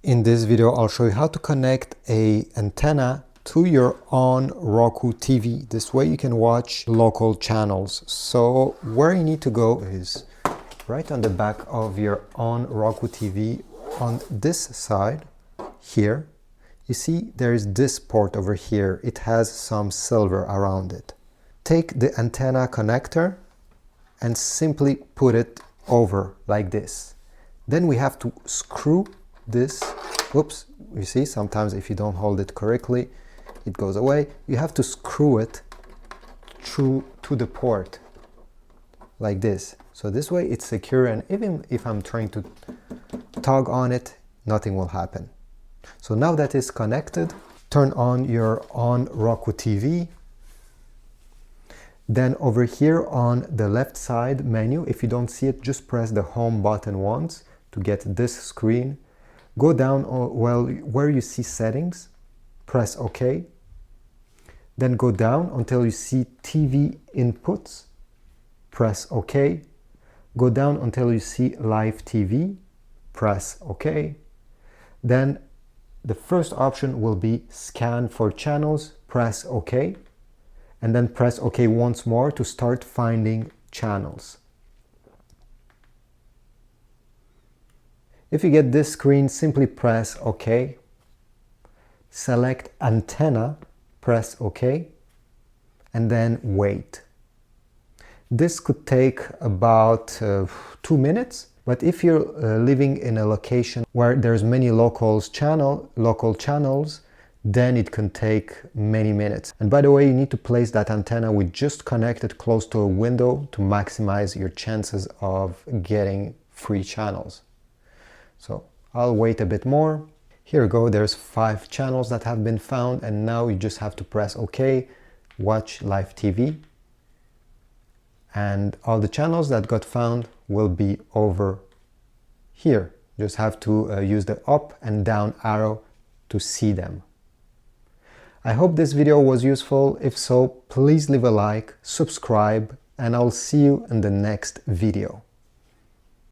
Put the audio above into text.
In this video, I'll show you how to connect an antenna to your Onn Roku TV. This way you can watch local channels. So where you need to go is right on the back of your Onn Roku TV. On this side here, you see there is this port over here. It has some silver around it. Take the antenna connector and simply put it over like this. Then we have to screw this. Oops, you see, sometimes if you don't hold it correctly, it goes away. You have to screw it through to the port like this. So this way it's secure, and even if I'm trying to tug on it, nothing will happen. So now that is connected, turn on your Onn Roku TV. Then over here on the left side menu, if you don't see it, just press the home button once to get this screen. Go down where you see settings, press OK. Then go down until you see TV inputs, press OK. Go down until you see live TV, press OK. Then the first option will be scan for channels, press OK. And then press OK once more to start finding channels. If you get this screen, simply press OK. Select antenna, press OK, and then wait. This could take about 2 minutes, but if you're living in a location where there's many local channels, then it can take many minutes. And by the way, you need to place that antenna with just connected close to a window to maximize your chances of getting free channels. So I'll wait a bit more. Here you go, there's 5 channels that have been found, and now you just have to press OK, watch live TV, and all the channels that got found will be over here. You just have to use the up and down arrow to see them. I hope this video was useful. If so, please leave a like, subscribe, and I'll see you in the next video.